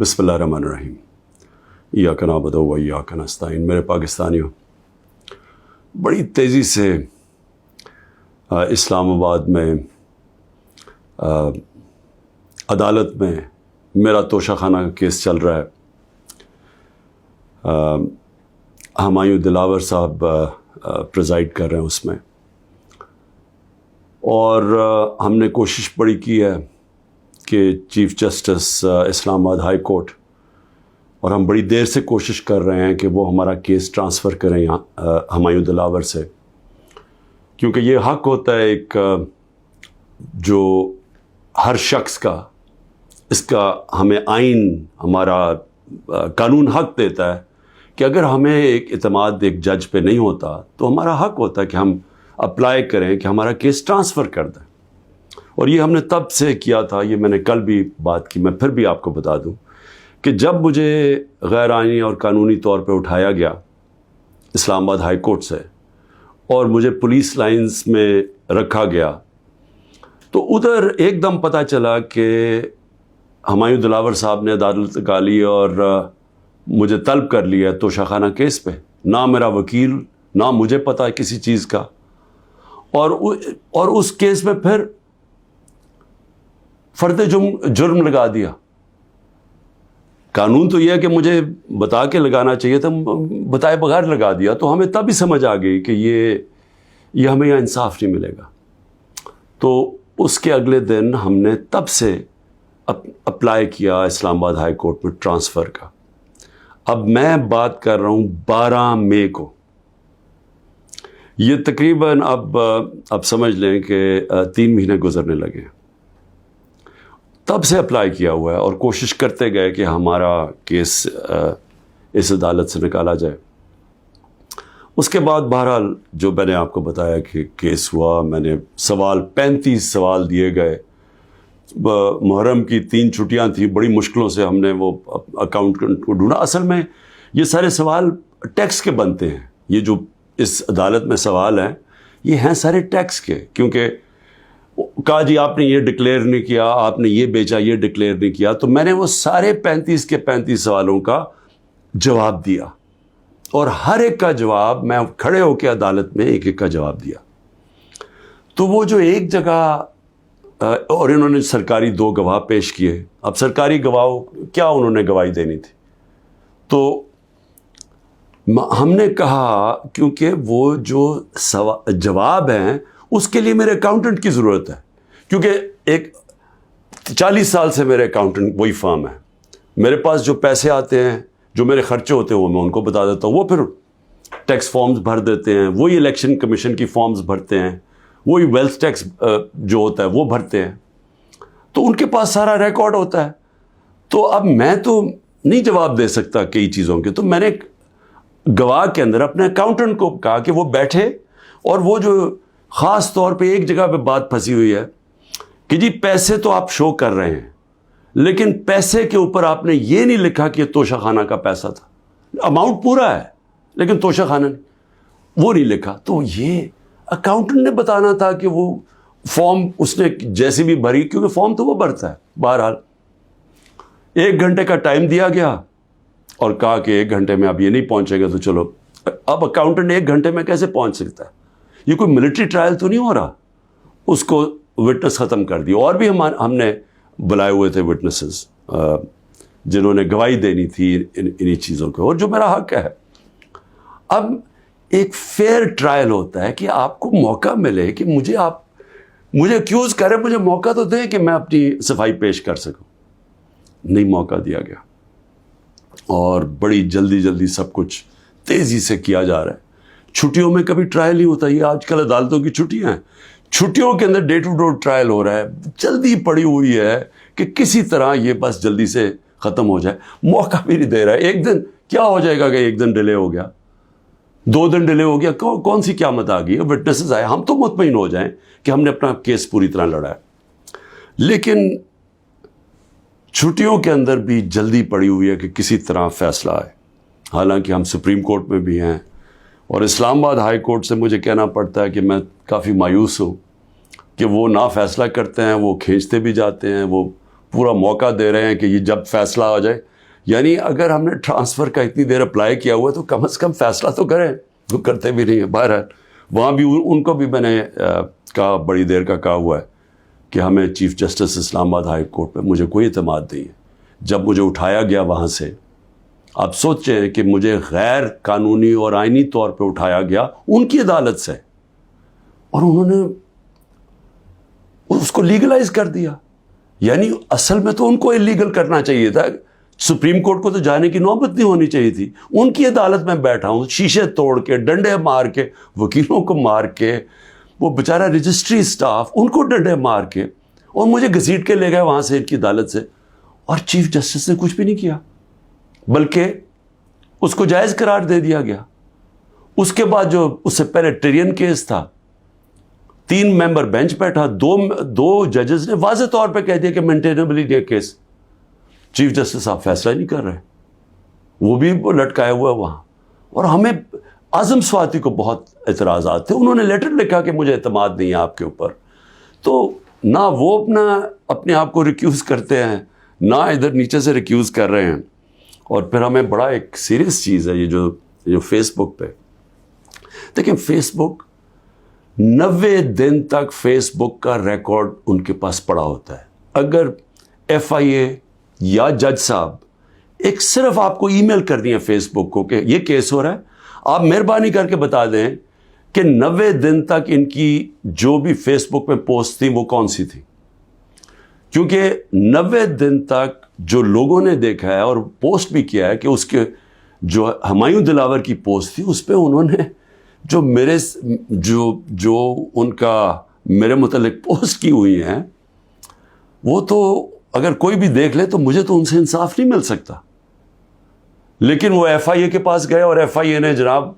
بسم اللہ الرحمن الرحیم ایاک نعبد و ایاک نستعین۔ میرے پاکستانیوں، بڑی تیزی سے اسلام آباد میں عدالت میں میرا توشہ خانہ کا کیس چل رہا ہے۔ ہمایوں دلاور صاحب پریزائڈ کر رہے ہیں اس میں، اور ہم نے کوشش بڑی کی ہے کہ چیف جسٹس اسلام آباد ہائی کورٹ، اور ہم بڑی دیر سے کوشش کر رہے ہیں کہ وہ ہمارا کیس ٹرانسفر کریں یہاں ہمایوں دلاور سے، کیونکہ یہ حق ہوتا ہے ایک جو ہر شخص کا، اس کا ہمیں آئین، ہمارا قانون حق دیتا ہے کہ اگر ہمیں ایک اعتماد ایک جج پہ نہیں ہوتا تو ہمارا حق ہوتا ہے کہ ہم اپلائی کریں کہ ہمارا کیس ٹرانسفر کر دیں۔ اور یہ ہم نے تب سے کیا تھا، یہ میں نے کل بھی بات کی، میں پھر بھی آپ کو بتا دوں کہ جب مجھے غیر آئینی اور قانونی طور پہ اٹھایا گیا اسلام آباد ہائی کورٹ سے اور مجھے پولیس لائنز میں رکھا گیا، تو ادھر ایک دم پتہ چلا کہ ہمایوں دلاور صاحب نے عدالت نکالی اور مجھے طلب کر لیا توشہ خانہ کیس پہ، نہ میرا وکیل، نہ مجھے پتہ ہے کسی چیز کا، اور اس کیس میں پھر فرد جرم لگا دیا۔ قانون تو یہ ہے کہ مجھے بتا کے لگانا چاہیے تھا، بتائے بغیر لگا دیا، تو ہمیں تب ہی سمجھ آ گئی کہ یہ ہمیں یہاں انصاف نہیں ملے گا۔ تو اس کے اگلے دن ہم نے تب سے اپلائی کیا اسلام آباد ہائی کورٹ میں ٹرانسفر کا۔ اب میں بات کر رہا ہوں 12 مئی کو، یہ تقریباً اب سمجھ لیں کہ 3 مہینے گزرنے لگے ہیں۔ تب سے اپلائی کیا ہوا ہے اور کوشش کرتے گئے کہ ہمارا کیس اس عدالت سے نکالا جائے۔ اس کے بعد بہرحال جو میں نے آپ کو بتایا کہ کیس ہوا، میں نے 35 سوال دیے گئے۔ محرم کی 3 چھٹیاں تھیں، بڑی مشکلوں سے ہم نے وہ اکاؤنٹنٹ کو ڈھونڈا۔ اصل میں یہ سارے سوال ٹیکس کے بنتے ہیں، یہ جو اس عدالت میں سوال ہیں یہ ہیں سارے ٹیکس کے، کیونکہ کہا جی آپ نے یہ ڈکلیئر نہیں کیا، آپ نے یہ بیچا، یہ ڈکلیئر نہیں کیا، تو میں نے وہ سارے 35 کے 35 سوالوں کا جواب دیا، اور ہر ایک کا جواب میں کھڑے ہو کے عدالت میں ایک ایک کا جواب دیا۔ تو وہ جو ایک جگہ، اور انہوں نے سرکاری 2 گواہ پیش کیے۔ اب سرکاری گواہ کیا انہوں نے گواہی دینی تھی، تو ہم نے کہا کیونکہ وہ جو جواب ہیں اس کے لیے میرے اکاؤنٹنٹ کی ضرورت ہے، کیونکہ ایک 40 سال سے میرے اکاؤنٹنٹ وہی فارم ہے، میرے پاس جو پیسے آتے ہیں، جو میرے خرچے ہوتے ہیں وہ میں ان کو بتا دیتا ہوں، وہ پھر ٹیکس فارمز بھر دیتے ہیں، وہی الیکشن کمیشن کی فارمز بھرتے ہیں، وہی ویلتھ ٹیکس جو ہوتا ہے وہ بھرتے ہیں، تو ان کے پاس سارا ریکارڈ ہوتا ہے۔ تو اب میں تو نہیں جواب دے سکتا کئی چیزوں کے، تو میں نے گواہ کے اندر اپنے اکاؤنٹنٹ کو کہا کہ وہ بیٹھے، اور وہ جو خاص طور پہ ایک جگہ پہ بات پھنسی ہوئی ہے کہ جی پیسے تو آپ شو کر رہے ہیں، لیکن پیسے کے اوپر آپ نے یہ نہیں لکھا کہ یہ توشہ خانہ کا پیسہ تھا، اماؤنٹ پورا ہے لیکن توشہ خانہ وہ نہیں لکھا۔ تو یہ اکاؤنٹنٹ نے بتانا تھا کہ وہ فارم اس نے جیسی بھی بھری، کیونکہ فارم تو وہ بھرتا ہے۔ بہرحال 1 گھنٹے کا ٹائم دیا گیا اور کہا کہ 1 گھنٹے میں اب یہ نہیں پہنچے گا تو چلو۔ اب اکاؤنٹنٹ 1 گھنٹے میں کیسے پہنچ سکتا ہے؟ یہ کوئی ملٹری ٹرائل تو نہیں ہو رہا۔ اس کو وٹنس ختم کر دی، اور بھی ہم نے بلائے ہوئے تھے وٹنسز جنہوں نے گواہی دینی تھی انہی چیزوں کو، اور جو میرا حق ہے۔ اب ایک فیئر ٹرائل ہوتا ہے کہ آپ کو موقع ملے کہ مجھے ایکیوز کریں، مجھے موقع تو دیں کہ میں اپنی صفائی پیش کر سکوں۔ نہیں موقع دیا گیا، اور بڑی جلدی سب کچھ تیزی سے کیا جا رہا ہے۔ چھٹیوں میں کبھی ٹرائل نہیں ہوتا، یہ آج کل عدالتوں کی چھٹیاں ہیں، چھٹیوں کے another day to day trial ہو رہا ہے، جلدی پڑی ہوئی ہے کہ کسی طرح یہ بس جلدی سے ختم ہو جائے، موقع بھی نہیں دے رہا ہے۔ 1 دن کیا ہو جائے گا کہ 1 دن ڈیلے ہو گیا، 2 دن ڈیلے ہو گیا، کون سی قیامت آ گئی ہے؟ وٹنسز آئے، ہم تو مطمئن ہو جائیں کہ ہم نے اپنا کیس پوری طرح لڑا ہے، لیکن چھٹیوں کے اندر بھی جلدی پڑی ہوئی ہے کہ کسی طرح فیصلہ آئے۔ حالانکہ ہم سپریم کورٹ میں بھی ہیں، اور اسلام آباد ہائی کورٹ سے مجھے کہنا پڑتا ہے کہ میں کافی مایوس ہوں کہ وہ نہ فیصلہ کرتے ہیں، وہ کھینچتے بھی جاتے ہیں، وہ پورا موقع دے رہے ہیں کہ یہ جب فیصلہ ہو جائے. یعنی اگر ہم نے ٹرانسفر کا اتنی دیر اپلائی کیا ہوا ہے تو کم از کم فیصلہ تو کریں. وہ کرتے بھی نہیں ہیں. بہرحال وہاں بھی ان کو بھی میں نے کہا, بڑی دیر کا کہا ہوا ہے کہ ہمیں چیف جسٹس اسلام آباد ہائی کورٹ پہ مجھے کوئی اعتماد نہیں ہے. جب مجھے اٹھایا گیا وہاں سے, آپ سوچیں کہ مجھے غیر قانونی اور آئینی طور پہ اٹھایا گیا ان کی عدالت سے, اور انہوں نے اس کو لیگلائز کر دیا. یعنی اصل میں تو ان کو اللیگل کرنا چاہیے تھا. سپریم کورٹ کو تو جانے کی نوبت نہیں ہونی چاہیے تھی. ان کی عدالت میں بیٹھا ہوں, شیشے توڑ کے, ڈنڈے مار کے, وکیلوں کو مار کے, وہ بیچارہ رجسٹری سٹاف ان کو ڈنڈے مار کے, اور مجھے گھسیٹ کے لے گئے وہاں سے ان کی عدالت سے. اور چیف جسٹس نے کچھ بھی نہیں کیا, بلکہ اس کو جائز قرار دے دیا گیا. اس کے بعد جو اس سے پہلے ٹرین کیس تھا, 3 ممبر بینچ بیٹھا, دو ججز نے واضح طور پہ کہہ دیا کہ مینٹینیبل یہ کیس. چیف جسٹس صاحب فیصلہ نہیں کر رہے, وہ بھی لٹکائے ہوا وہاں. اور ہمیں اعظم سواتی کو بہت اعتراضات تھے. انہوں نے لیٹر لکھا کہ مجھے اعتماد نہیں ہے آپ کے اوپر. تو نہ وہ اپنے آپ کو ریکیوز کرتے ہیں, نہ ادھر نیچے سے ریکیوز کر رہے ہیں. اور پھر ہمیں بڑا ایک سیریس چیز ہے یہ جو فیس بک پہ دیکھیں, فیس بک 90 دن تک فیس بک کا ریکارڈ ان کے پاس پڑا ہوتا ہے. اگر FIA یا جج صاحب ایک صرف آپ کو ای میل کر دیا فیس بک کو کہ یہ کیس ہو رہا ہے, آپ مہربانی کر کے بتا دیں کہ 90 دن تک ان کی جو بھی فیس بک میں پوسٹ تھی وہ کون سی تھی. کیونکہ 90 دن تک جو لوگوں نے دیکھا ہے اور پوسٹ بھی کیا ہے کہ اس کے جو ہمایوں دلاور کی پوسٹ تھی اس پہ انہوں نے جو ان کا میرے متعلق پوسٹ کی ہوئی ہیں, وہ تو اگر کوئی بھی دیکھ لے تو مجھے تو ان سے انصاف نہیں مل سکتا. لیکن وہ FIA کے پاس گئے اور FIA نے جناب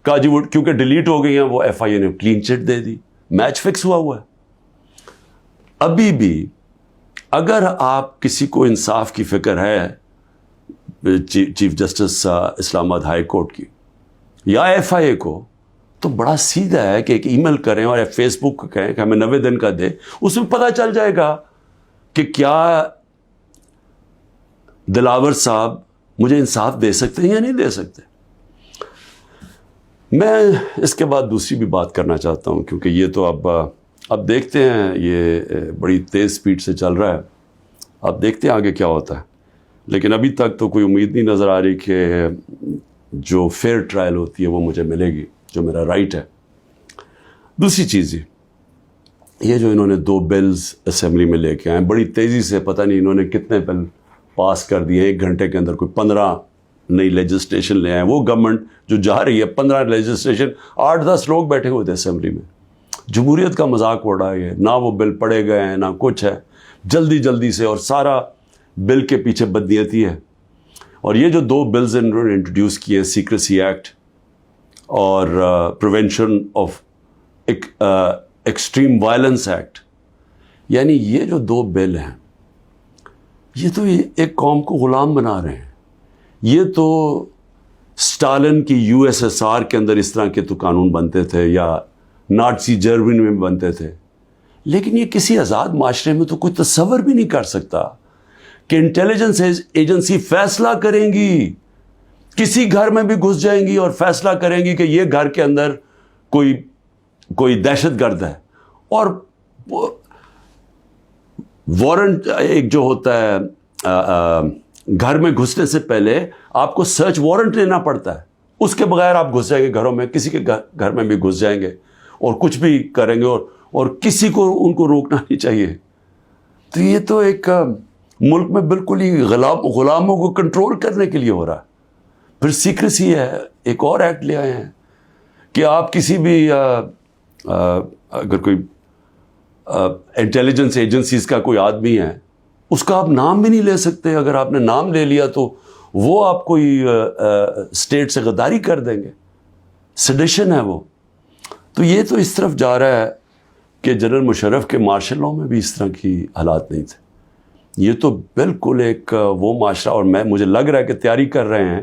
کہا جی وہ کیونکہ ڈیلیٹ ہو گئی ہیں, وہ FIA نے کلین چٹ دے دی. میچ فکس ہوا ہے. ابھی بھی اگر آپ کسی کو انصاف کی فکر ہے چیف جسٹس اسلام آباد ہائی کورٹ کی یا FIA کو, تو بڑا سیدھا ہے کہ ایک ای میل کریں اور فیس بک کو کہیں کہ ہمیں 90 دن کا دے. اس میں پتہ چل جائے گا کہ کیا دلاور صاحب مجھے انصاف دے سکتے ہیں یا نہیں دے سکتے. میں اس کے بعد دوسری بھی بات کرنا چاہتا ہوں, کیونکہ یہ تو اب دیکھتے ہیں, یہ بڑی تیز سپیڈ سے چل رہا ہے. اب دیکھتے ہیں آگے کیا ہوتا ہے. لیکن ابھی تک تو کوئی امید نہیں نظر آ رہی کہ جو فیئر ٹرائل ہوتی ہے وہ مجھے ملے گی, جو میرا رائٹ ہے. دوسری چیز یہ جو انہوں نے 2 بلز اسمبلی میں لے کے آئے بڑی تیزی سے, پتہ نہیں انہوں نے کتنے بل پاس کر دیے 1 گھنٹے کے اندر, کوئی 15 نئی لیجسلیشن لے آئے. وہ گورنمنٹ جو جا رہی ہے 15 لیجسلیشن, 8-10 لوگ بیٹھے ہوئے تھے اسمبلی میں. جمہوریت کا مذاق اڑا ہے. نہ وہ بل پڑے گئے ہیں نہ کچھ ہے, جلدی سے, اور سارا بل کے پیچھے بدنیتی ہے. اور یہ جو 2 بلز انہوں نے انٹروڈیوس کیے, سیکریسی ایکٹ اور prevention of extreme violence act, یعنی یہ جو 2 بل ہیں یہ تو ایک قوم کو غلام بنا رہے ہیں. یہ تو اسٹالن کی USSR کے اندر اس طرح کے تو قانون بنتے تھے, یا نازی جرمنی میں بنتے تھے. لیکن یہ کسی آزاد معاشرے میں تو کوئی تصور بھی نہیں کر سکتا کہ انٹیلیجنس ایجنسی فیصلہ کریں گی, کسی گھر میں بھی گھس جائیں گی اور فیصلہ کریں گی کہ یہ گھر کے اندر کوئی دہشت گرد ہے, اور وارنٹ ایک جو ہوتا ہے گھر میں گھسنے سے پہلے آپ کو سرچ وارنٹ لینا پڑتا ہے. اس کے بغیر آپ گھس جائیں گے گھروں میں, کسی کے گھر میں بھی گھس جائیں گے اور کچھ بھی کریں گے, اور کسی کو ان کو روکنا نہیں چاہیے. تو یہ تو ایک ملک میں بالکل ہی غلاموں کو کنٹرول کرنے کے لیے ہو رہا ہے. پھر سیکریسی ہے, ایک اور ایکٹ لے آئے ہیں کہ آپ کسی بھی اگر کوئی انٹیلیجنس ایجنسیز کا کوئی آدمی ہے, اس کا آپ نام بھی نہیں لے سکتے. اگر آپ نے نام لے لیا تو وہ آپ کوئی اسٹیٹ سے غداری کر دیں گے, سیڈیشن ہے وہ. تو یہ تو اس طرف جا رہا ہے کہ جنرل مشرف کے مارشل لاء میں بھی اس طرح کی حالات نہیں تھے. یہ تو بالکل ایک وہ معاشرہ, اور مجھے لگ رہا ہے کہ تیاری کر رہے ہیں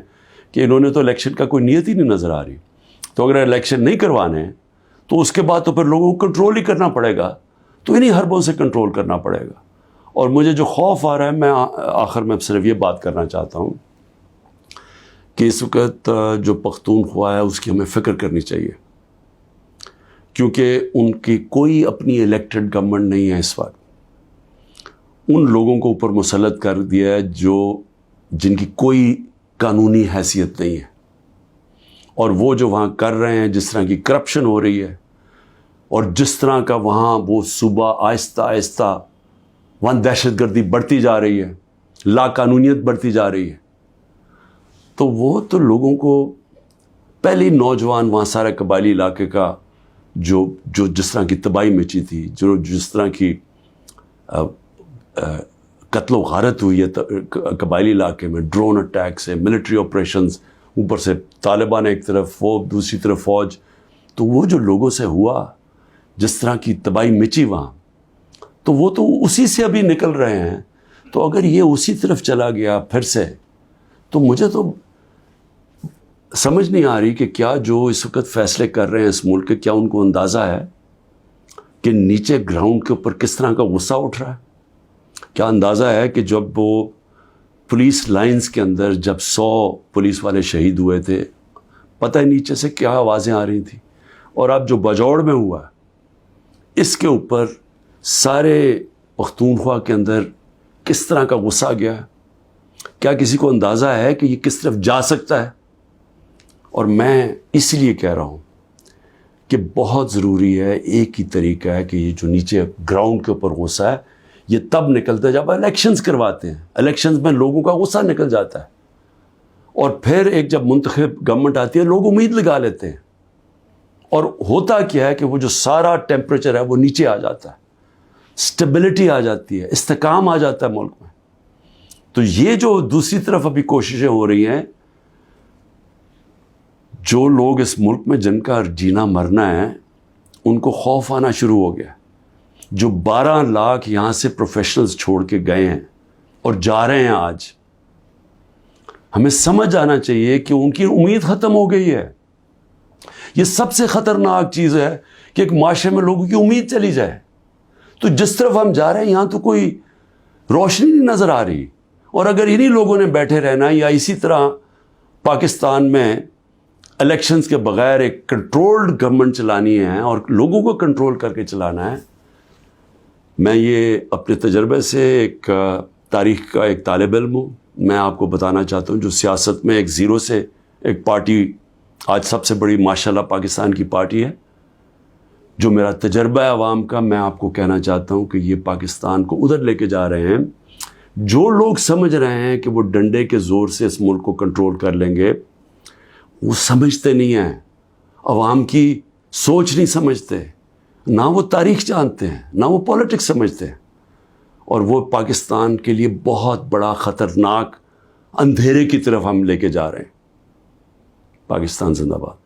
کہ انہوں نے تو الیکشن کا کوئی نیت ہی نہیں نظر آ رہی. تو اگر الیکشن نہیں کروانے تو اس کے بعد تو پھر لوگوں کو کنٹرول ہی کرنا پڑے گا, تو انہیں حربوں سے کنٹرول کرنا پڑے گا. اور مجھے جو خوف آ رہا ہے، میں آخر میں صرف یہ بات کرنا چاہتا ہوں کہ اس وقت جو پختونخوا ہے اس کی ہمیں فکر کرنی چاہیے، کیونکہ ان کی کوئی اپنی الیکٹڈ گورنمنٹ نہیں ہے اس وقت. ان لوگوں کو اوپر مسلط کر دیا ہے جن کی کوئی قانونی حیثیت نہیں ہے، اور وہ جو وہاں کر رہے ہیں، جس طرح کی کرپشن ہو رہی ہے اور جس طرح کا وہاں وہ صوبہ آہستہ آہستہ وہاں دہشت گردی بڑھتی جا رہی ہے، لا قانونیت بڑھتی جا رہی ہے، تو وہ تو لوگوں کو پہلی نوجوان وہاں سارے قبائلی علاقے کا جو جس طرح کی تباہی مچی تھی، جس طرح کی قتل و غارت ہوئی ہے قبائلی علاقے میں، ڈرون اٹیک سے، ملٹری آپریشنز، اوپر سے طالبان ایک طرف، وہ دوسری طرف فوج، تو وہ جو لوگوں سے ہوا، جس طرح کی تباہی مچی وہاں، تو وہ تو اسی سے ابھی نکل رہے ہیں. تو اگر یہ اسی طرف چلا گیا پھر سے، تو مجھے تو سمجھ نہیں آ رہی کہ کیا جو اس وقت فیصلے کر رہے ہیں اس ملک کے، کیا ان کو اندازہ ہے کہ نیچے گراؤنڈ کے اوپر کس طرح کا غصہ اٹھ رہا ہے؟ کیا اندازہ ہے کہ جب وہ پولیس لائنز کے اندر جب 100 پولیس والے شہید ہوئے تھے، پتہ ہے نیچے سے کیا آوازیں آ رہی تھیں؟ اور اب جو بجوڑ میں ہوا اس کے اوپر سارے پختونخوا کے اندر کس طرح کا غصہ گیا ہے؟ کیا کسی کو اندازہ ہے کہ یہ کس طرف جا سکتا ہے؟ اور میں اس لیے کہہ رہا ہوں کہ بہت ضروری ہے، ایک ہی طریقہ ہے کہ یہ جو نیچے گراؤنڈ کے اوپر غصہ ہے یہ تب نکلتا ہے جب الیکشنز کرواتے ہیں. الیکشنز میں لوگوں کا غصہ نکل جاتا ہے، اور پھر ایک جب منتخب گورنمنٹ آتی ہے لوگ امید لگا لیتے ہیں، اور ہوتا کیا ہے کہ وہ جو سارا ٹیمپریچر ہے وہ نیچے آ جاتا ہے، سٹیبلٹی آ جاتی ہے، استحکام آ جاتا ہے ملک میں. تو یہ جو دوسری طرف ابھی کوششیں ہو رہی ہیں، جو لوگ اس ملک میں جن کا جینا مرنا ہے ان کو خوف آنا شروع ہو گیا. جو 12 لاکھ یہاں سے پروفیشنلز چھوڑ کے گئے ہیں اور جا رہے ہیں، آج ہمیں سمجھ آنا چاہیے کہ ان کی امید ختم ہو گئی ہے. یہ سب سے خطرناک چیز ہے کہ ایک معاشرے میں لوگوں کی امید چلی جائے. تو جس طرف ہم جا رہے ہیں یہاں تو کوئی روشنی نہیں نظر آ رہی، اور اگر انہی لوگوں نے بیٹھے رہنا یا اسی طرح پاکستان میں الیکشنز کے بغیر ایک کنٹرولڈ گورنمنٹ چلانی ہے اور لوگوں کو کنٹرول کر کے چلانا ہے. میں یہ اپنے تجربے سے ایک تاریخ کا ایک طالب علم ہوں، میں آپ کو بتانا چاہتا ہوں جو سیاست میں ایک زیرو سے ایک پارٹی آج سب سے بڑی ماشاءاللہ پاکستان کی پارٹی ہے، جو میرا تجربہ ہے عوام کا، میں آپ کو کہنا چاہتا ہوں کہ یہ پاکستان کو ادھر لے کے جا رہے ہیں. جو لوگ سمجھ رہے ہیں کہ وہ ڈنڈے کے زور سے اس ملک کو کنٹرول کر لیں گے، وہ سمجھتے نہیں ہیں، عوام کی سوچ نہیں سمجھتے، نہ وہ تاریخ جانتے ہیں، نہ وہ پولیٹکس سمجھتے ہیں، اور وہ پاکستان کے لیے بہت بڑا خطرناک اندھیرے کی طرف ہم لے کے جا رہے ہیں. پاکستان زندہ باد.